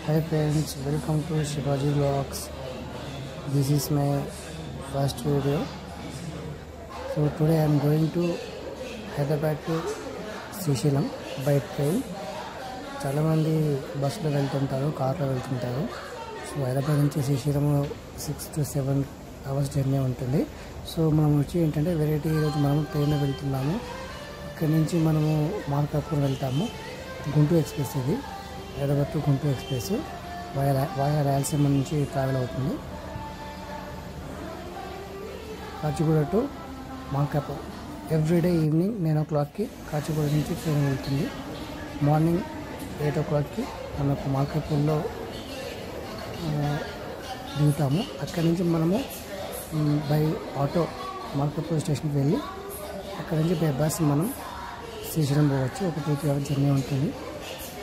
Hi friends, welcome to Shivaji Vlogs. This is my first video. So today I am going to Hyderabad to Srisailam by train. చాలా మంది బస్సులో వెళ్తుంటారు, కార్లో వెళ్తుంటారు. So Hyderabad నుంచి Srisailam 6 to 7 hours journey ఉంటుంది. So మనం వచ్చి ఏంటంటే వెరైటీ ఈరోజు మనం ట్రైన్లో వెళ్తున్నాము. ఇక్కడ నుంచి మనము మార్కాపూర్ వెళ్తాము. గుంటూరు ఎక్స్ప్రెస్ ఇది, Hyderabad to Guntur express via Rayalaseema నుంచి ట్రావెల్ అవుతుంది. Kacheguda to Markapur everyday evening 9 o'clockకి కాచిగూడ నుంచి ట్రైన్ వెళ్తుంది. మార్నింగ్ 8 o'clockకి మనకు మార్కాపూర్లో దిగుతాము. అక్కడి నుంచి మనము బై ఆటో మార్కాపూర్ స్టేషన్కి వెళ్ళి అక్కడి నుంచి బై బస్ మనం శ్రీశైలం పోవచ్చు. ఒక 2-3 hours జర్నీ ఉంటుంది.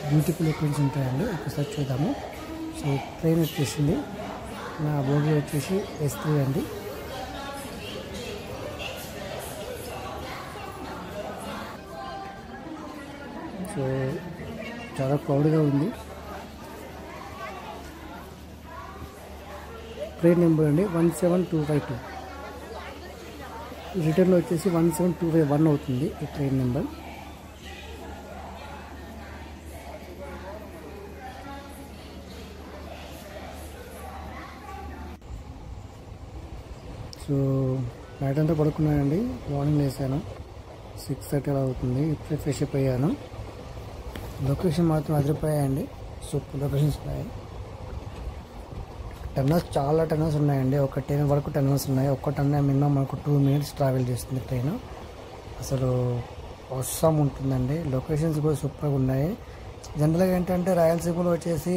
బ్యూటిఫుల్ లొకేషన్స్ ఉంటాయండి, ఒకసారి చూద్దాము. సో ట్రైన్ వచ్చేసింది, నా బోగి వచ్చేసి S3 అండి. సో చాలా క్రౌడ్గా ఉంది. ట్రైన్ నెంబర్ అండి 17252. రిటర్న్లో వచ్చేసి 17251 అవుతుంది ఈ ట్రైన్ నెంబర్. సో నైట్ అంతా పడుకున్నానండి, మార్నింగ్ లేసాను 6:30 అలా అవుతుంది. ఇప్పుడే ఫ్రెష్ అప్ అయ్యాను. లొకేషన్ మాత్రం అదిరిపోయాయండి, సూపర్ లొకేషన్స్ ఉన్నాయి. టన్నల్స్ చాలా టన్నల్స్ ఉన్నాయండి. ఒక 10 వరకు టన్నల్స్ ఉన్నాయి. ఒక్క టన్నల్ మినిమం మనకు 2 minutes ట్రావెల్ చేస్తుంది ట్రైన్. అసలు అవసరం ఉంటుందండి. లొకేషన్స్ కూడా సూపర్గా ఉన్నాయి. జనరల్గా ఏంటంటే రాయలసీమలో వచ్చేసి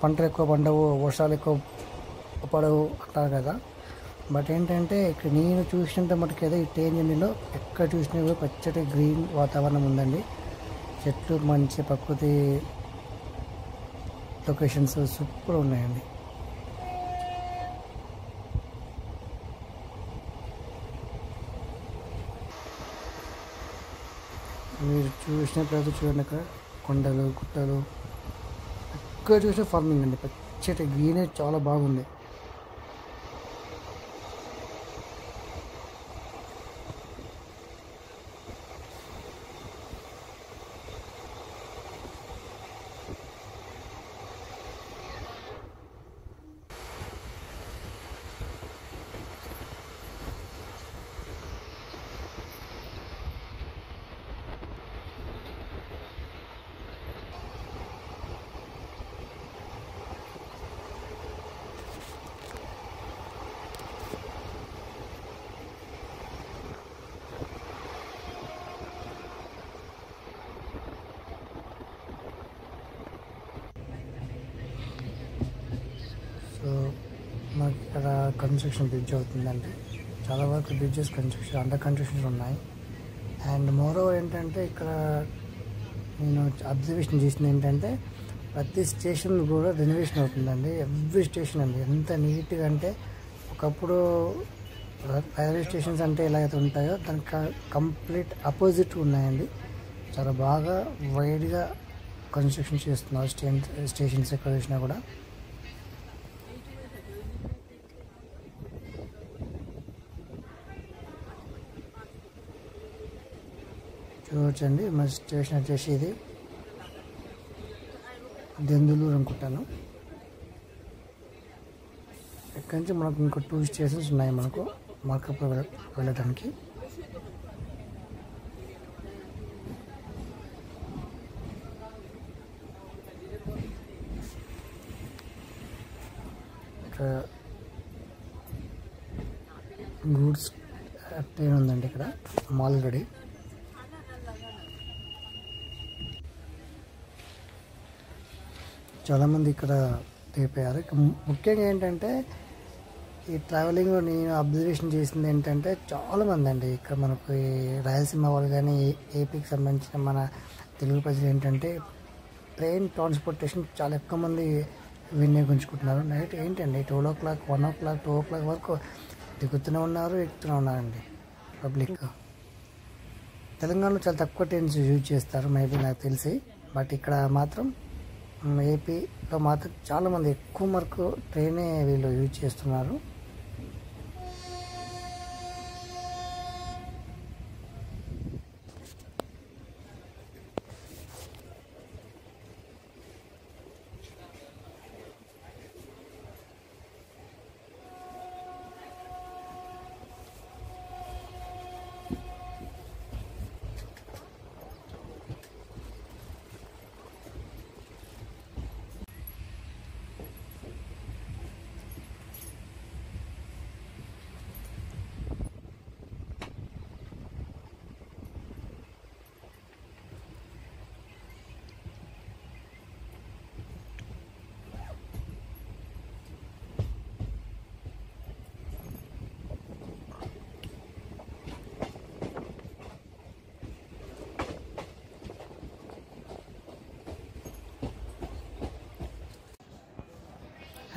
పంటలు ఎక్కువ పండవు, వర్షాలు ఎక్కువ పడవు అంటారు కదా. బట్ ఏంటంటే ఇక్కడ నేను చూసినంత మటుకైతే ఈ ట్రైన్ జర్నీలో ఎక్కడ చూసినా కూడా పచ్చటి గ్రీన్ వాతావరణం ఉందండి. చెట్లు, మంచి ప్రకృతి లొకేషన్స్ సూపర్ ఉన్నాయండి. మీరు చూసినట్లయితే చూడండి, అక్కడ కొండలు, గుట్టలు, ఎక్కడ చూసిన ఫార్మింగ్ అండి. పచ్చటి గ్రీనేజ్ చాలా బాగుంది. సో మాకు ఇక్కడ కన్స్ట్రక్షన్ బ్రిడ్జ్ అవుతుందండి. చాలా వరకు బ్రిడ్జెస్ కన్స్ట్రక్షన్, అండర్ కన్స్ట్రక్షన్స్ ఉన్నాయి. అండ్ మోరోవర్ ఏంటంటే ఇక్కడ నేను అబ్జర్వేషన్ చేసింది ఏంటంటే ప్రతి స్టేషన్ కూడా రెనోవేషన్ అవుతుందండి. ఎవ్రీ స్టేషన్ అండి ఎంత నీట్గా అంటే, ఒకప్పుడు రైల్వే స్టేషన్స్ అంటే ఎలా అయితే ఉంటాయో దానికి కంప్లీట్ అపోజిట్ ఉన్నాయండి. చాలా బాగా వైడ్గా కన్స్ట్రక్షన్ చేస్తున్నారు స్టేషన్స్ ఎక్కడ చూసినా కూడా. చూడొచ్చండి, మా స్టేషన్ వచ్చేసి ఇది దెందులూరు అనుకుంటాను. ఇక్కడి నుంచి మనకు ఇంకో 2 స్టేషన్స్ ఉన్నాయి మనకు మార్కాపూర్ వెళ్ళడానికి. ఇక్కడ గూడ్స్ ట్రైన్ ఉందండి, ఇక్కడ మాల్గడి. చాలామంది ఇక్కడ దిగిపోయారు. ముఖ్యంగా ఏంటంటే ఈ ట్రావెలింగ్లో నేను అబ్జర్వేషన్ చేసింది ఏంటంటే చాలామంది అండి ఇక్కడ మనకు ఈ రాయలసీమ వాళ్ళు కానీ ఏపీకి సంబంధించిన మన తెలుగు ప్రజలు ఏంటంటే ట్రైన్ ట్రాన్స్పోర్టేషన్ చాలా ఎక్కువ మంది వినియోగించుకుంటున్నారు. నైట్ ఏంటండి 12 o'clock, 1 o'clock, 2 o'clock వరకు దిగుతూనే ఉన్నారు, ఎక్కుతూనే ఉన్నారండి పబ్లిక్. తెలంగాణలో చాలా తక్కువ ట్రైన్స్ యూజ్ చేస్తారు మేబీ నాకు తెలిసి. బట్ ఇక్కడ మాత్రం ఏపీలో మాత్రం చాలామంది ఎక్కువ వరకు ట్రైనే వీళ్ళు యూజ్ చేస్తున్నారు.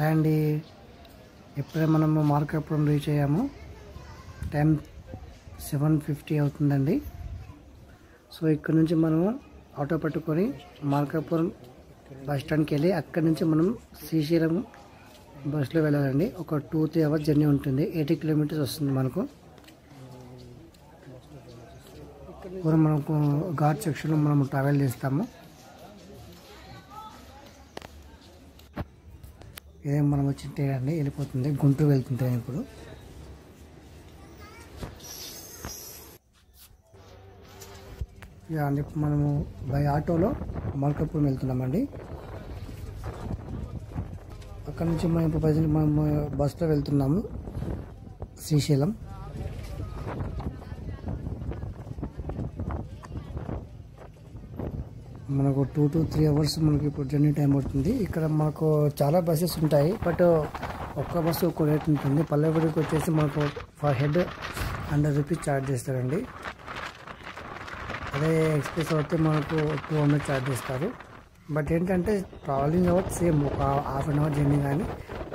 అండ్ ఎప్పుడే మనము మార్కాపురం రీచ్ అయ్యాము. టైం 7:50 అవుతుందండి. సో ఇక్కడ నుంచి మనము ఆటో పట్టుకొని మార్కాపురం బస్ స్టాండ్కి వెళ్ళి అక్కడి నుంచి మనం శ్రీశైలం బస్సులో వెళ్ళాలండి. ఒక 2-3 అవర్స్ జర్నీ ఉంటుంది. 80 కిలోమీటర్స్ వస్తుంది మనకు. మనకు ఘాట్ సెక్షన్లో మనం ట్రావెల్ చేస్తాము. ఇదే మనం వచ్చి అండి వెళ్ళిపోతుంది. గుంటూరు వెళ్తుంటాం ఇప్పుడు. మనము బై ఆటోలో మార్కాపురం వెళ్తున్నామండి. అక్కడ నుంచి మనం ఇప్పుడు ప్రజెంట్ మనం బస్సులో వెళ్తున్నాము శ్రీశైలం. మనకు 2 to 3 అవర్స్ మనకి ఇప్పుడు జర్నీ టైం పడుతుంది. ఇక్కడ మనకు చాలా బస్సెస్ ఉంటాయి, బట్ ఒక్క బస్సు ఒక్క రేట్ ఉంటుంది. పల్లెపూడికి వచ్చేసి మనకు ఫర్ హెడ్ 100 రూపీస్ ఛార్జ్ చేస్తారండి. అదే ఎక్స్ప్రెస్ అయితే మనకు 200 ఛార్జ్ చేస్తారు. బట్ ఏంటంటే ట్రావెలింగ్ అవర్ సేమ్, ఒక హాఫ్ అన్ అవర్ జర్నీ కానీ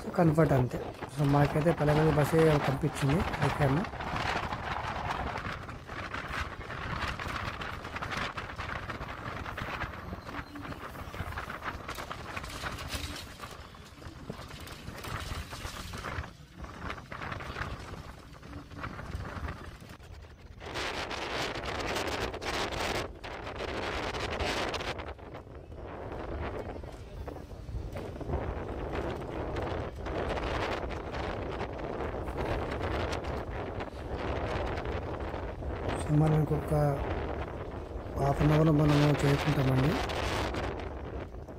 సో కంఫర్ట్ అంతే. సో మాకైతే పల్లెపూడి బస్సే కనిపించింది ఎక్కాము. మనం ఇంకొక హాఫ్ అన్ అవర్లో మనము చేరుకుంటామండి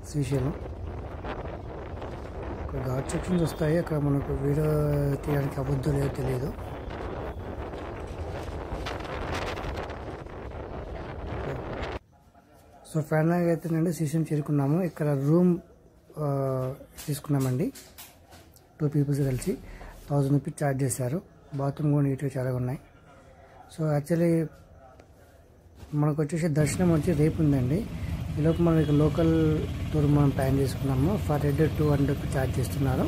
శ్రీశైలం. ఇక్కడ ఘాట్ సెక్షన్స్ వస్తాయి, అక్కడ మనకు వీడియో తీయడానికి అబద్ధం లేదో తెలియదు. సో ఫైనల్గా అయితేనండి శ్రీశైలం చేరుకున్నాము. ఇక్కడ రూమ్ తీసుకున్నామండి. 2 పీపుల్స్ కలిసి 1000 రూపీస్ ఛార్జ్ చేశారు. బాత్రూమ్ కూడా నీట్గా చాలా ఉన్నాయి. సో యాక్చువల్లీ మనకు వచ్చేసి దర్శనం వచ్చి రేపు ఉందండి. ఈలోపు మనం ఇక లోకల్ టూర్ మనం ప్లాన్ చేసుకున్నాము. ఫర్ హెడ్ 200 రూపీస్ ఛార్జ్ చేస్తున్నారు.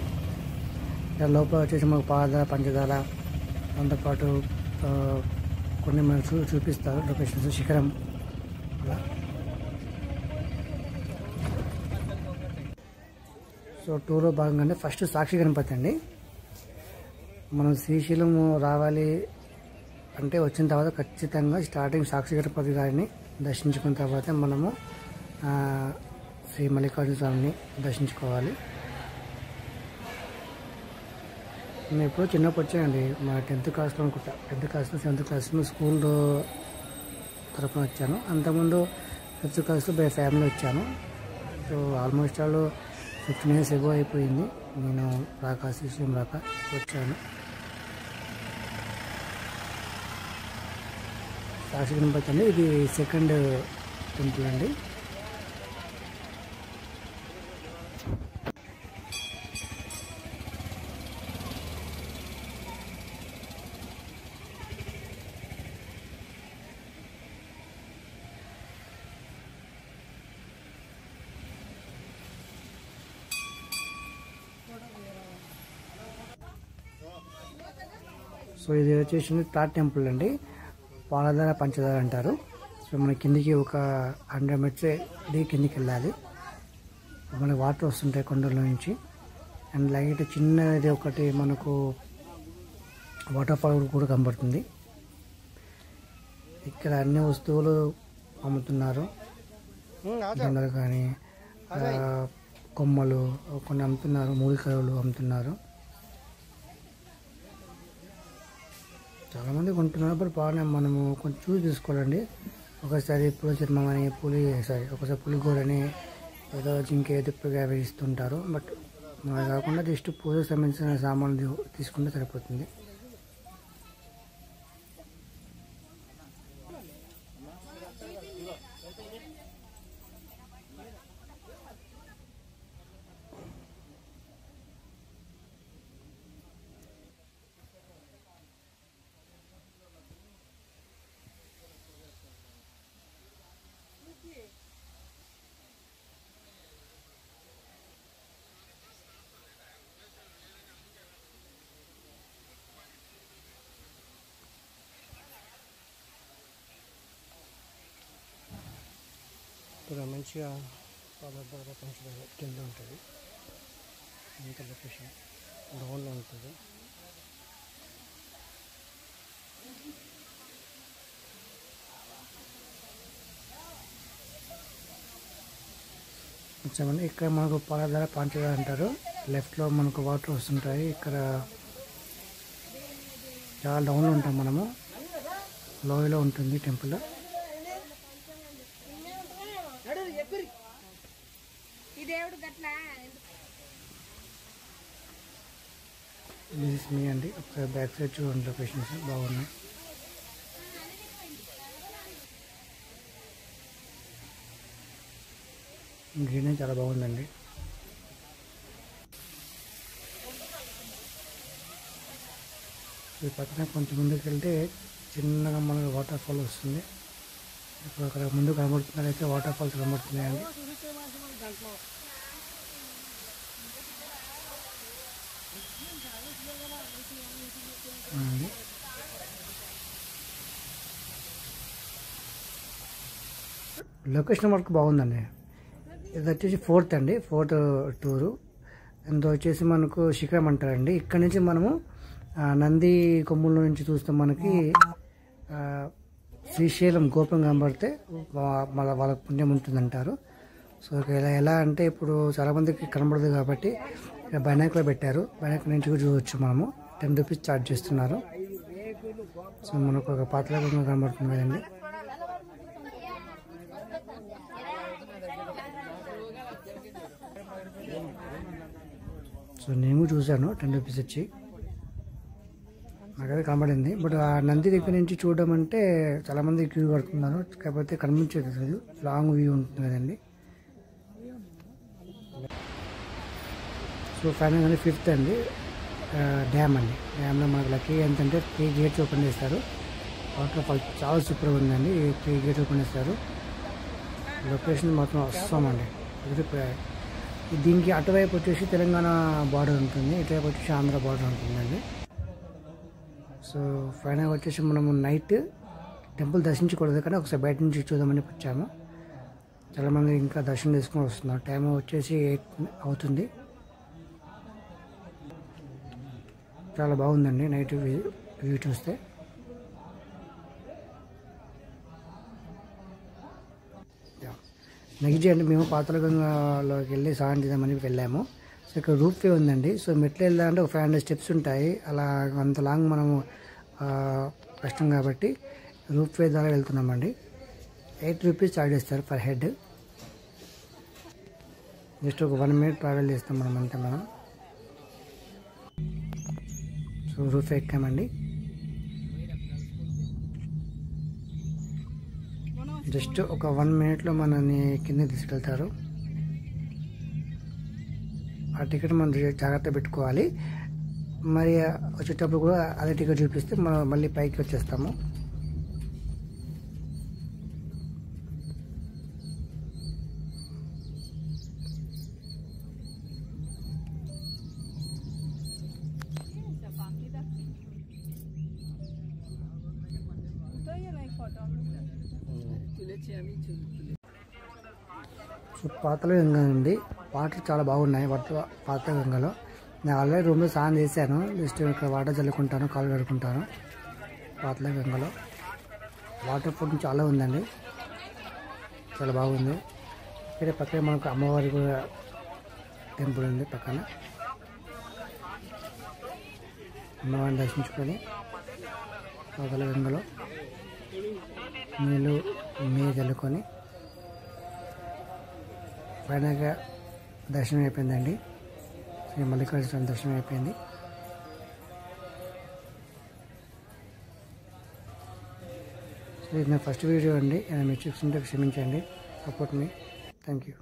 ఇక్కడ లోపల వచ్చేసి మనకు పాలధార, పంచదార, దాంతోపాటు కొన్ని మనకు చూపిస్తారు లొకేషన్స్, శిఖరం అలా. సో టూర్లో భాగంగానే ఫస్ట్ సాక్షి గణపతి అండి. మనం శ్రీశైలం రావాలి అంటే వచ్చిన తర్వాత ఖచ్చితంగా స్టార్టింగ్ సాక్షి గణపతి గారిని దర్శించుకున్న తర్వాత మనము శ్రీ మల్లికార్జున స్వామిని దర్శించుకోవాలి. నేను ఎప్పుడో చిన్నప్పుడు వచ్చానండి, మా 10th క్లాస్లో అనుకుంటా. 10th క్లాస్లో 7th క్లాస్లో స్కూల్ తరఫున వచ్చాను. అంతకుముందు 5th క్లాస్లో బై ఫ్యామిలీ వచ్చాను. సో ఆల్మోస్ట్ ఆల్ 15 years ఎగో అయిపోయింది నేను రాక, శ్రీశైలం రాక వచ్చాను. సాక్షి గణపతి అండి, ఇది సెకండ్ టెంపుల్ అండి. సో ఇది వచ్చేసి థర్డ్ టెంపుల్ అండి. పాలధార, పంచదార అంటారు. సో మన కిందికి ఒక 100 meters కిందికి వెళ్ళాలి. మనకి వాటర్ వస్తుంటాయి కొండల నుంచి. అండ్ లైట్ చిన్నది ఒకటి మనకు వాటర్ ఫాల్ కూడా కనబడుతుంది. ఇక్కడ అన్ని వస్తువులు అమ్ముతున్నారు. దండలు కానీ కొమ్మలు కొన్ని అమ్ముతున్నారు, మూలికలు అమ్ముతున్నారు. చాలామంది కొంటున్నారు. బట్ బాగానే మనము కొంచెం చూసి తీసుకోవాలండి. ఒకసారి పులి చర్మం అని ఒకసారి పులిగోరని ఏదో జింకే దిప్పుగా వేస్తుంటారు. బట్ అది కాకుండా జస్ట్ పూజకు సంబంధించిన సామాన్లు తీసుకుంటే సరిపోతుంది. ఇక్కడ మంచిగా కింద ఉంటుంది. ఇంత లొకేషన్ డౌన్లో ఉంటుంది. వచ్చామండి. ఇక్కడ మనకు పాలధార పాంచదార అంటారు. లెఫ్ట్లో మనకు వాటర్ వస్తుంటాయి. ఇక్కడ చాలా డౌన్లో ఉంటాం మనము. లోయలో ఉంటుంది టెంపుల్. దిస్ మీ అండి. ఒకసారి బ్యాక్ సైడ్ చూడండి, లొకేషన్స్ బాగున్నాయి. గ్రీనరీ చాలా బాగుందండి. ఈ పక్కన కొంచెం ముందుకు వెళ్తే చిన్నగా మనకు వాటర్ ఫాల్ వస్తుంది. ఇప్పుడు అక్కడ ముందు కనబడుతున్నట్లయితే వాటర్ ఫాల్స్ కనబడుతున్నాయండి. లొకేషన్ వరకు బాగుందండి. ఇది వచ్చేసి ఫోర్త్ టూరు. ఇందులో వచ్చేసి మనకు శిఖరం అంటారండి. ఇక్కడ నుంచి మనము నంది కొమ్ముల నుంచి చూస్తే మనకి శ్రీశైలం గోపురం కనబడితే వాళ్ళకి పుణ్యం ఉంటుందంటారు. సో ఎలా అంటే ఇప్పుడు చాలామందికి కనబడదు కాబట్టి ఇక్కడ బైనాకులో పెట్టారు. బైనాకుల నుంచి కూడా చూడవచ్చు. మనము 10 రూపీస్ ఛార్జ్ చేస్తున్నారు. సో మనకు ఒక పాతలాగా కనబడుతుంది కదండి. సో నేను చూశాను 10 రూపీస్ ఇచ్చి, నాకైతే కనబడింది. బట్ ఆ నంది దగ్గర నుంచి చూడడం అంటే చాలామంది క్యూ కడుతున్నారు. కాకపోతే కనిపించేది లేదు, లాంగ్ వ్యూ ఉంటుంది కదండి. సో ఫైనల్ 5th అండి డ్యామ్ అండి. డ్యామ్లో మనకు లక్కీ ఏంటంటే 3 గేట్స్ ఓపెన్ చేస్తారు. వాటర్ ఫాల్ చాలా సూపర్గా ఉందండి. 3 గేట్స్ ఓపెన్ చేస్తారు. లొకేషన్ మాత్రం వస్తామండి. దీనికి అటువైపు వచ్చేసి తెలంగాణ బార్డర్ ఉంటుంది, ఇటువైపు వచ్చేసి ఆంధ్ర బార్డర్ ఉంటుందండి. సో ఫైనల్ వచ్చేసి మనము నైట్ టెంపుల్ దర్శించకూడదు కానీ ఒకసారి బయట నుంచి చూద్దామని వచ్చాము. చాలామంది ఇంకా దర్శనం చేసుకొని వస్తున్నారు. టైం వచ్చేసి 8 అవుతుంది. చాలా బాగుందండి నైట్ వ్యూ చూస్తే. నెక్స్ట్ డే అండి మేము పాతాళగంగలోకి వెళ్ళి స్నానం చేద్దామని వెళ్ళాము. సో ఇక్కడ రూప్ వే ఉందండి. సో మెట్లు వెళ్ళాలంటే ఒక 500 స్టెప్స్ ఉంటాయి. అలా అంత లాంగ్ మనము కష్టం కాబట్టి రూప్ వే ద్వారా వెళ్తున్నామండి. 8 రూపీస్ ఛార్జ్ చేస్తారు పర్ హెడ్. జస్ట్ ఒక 1 minute ట్రావెల్ చేస్తాం మనం అంతే. మనం సో రూఫ్ ఎక్కామండి. జస్ట్ ఒక 1 minute మనల్ని కింద తీసుకెళ్తారు. ఆ టికెట్ మనం జాగ్రత్త పెట్టుకోవాలి. మరి వచ్చేటప్పుడు కూడా అదే టికెట్ చూపిస్తే మనం మళ్ళీ పైకి వచ్చేస్తాము. సో పాతాళగంగ అండి. వాటర్ చాలా బాగున్నాయి పాత గంగలో. నేను ఆల్రెడీ రూమ్లో స్నానం చేశాను. జస్ట్ ఇక్కడ వాటర్ చల్లుకుంటాను, కాలు కడుక్కుంటాను. పాత గంగలో వాటర్ ఫుడ్ చాలా ఉందండి, చాలా బాగుంది. ఇక్కడ పక్కనే మనకు అమ్మవారి కూడా టెంపుల్ ఉంది. పక్కన అమ్మవారిని దర్శించుకొని పాత గంగలో నీళ్ళు చల్లుకొని ఫైనల్గా దర్శనం అయిపోయిందండి. శ్రీ మల్లికార్జున స్వామి దర్శనం అయిపోయింది. సో ఇది నా ఫస్ట్ వీడియో అండి. ఏమైనా మిస్టేక్స్ ఉంటే క్షమించండి. Support me. Thank you.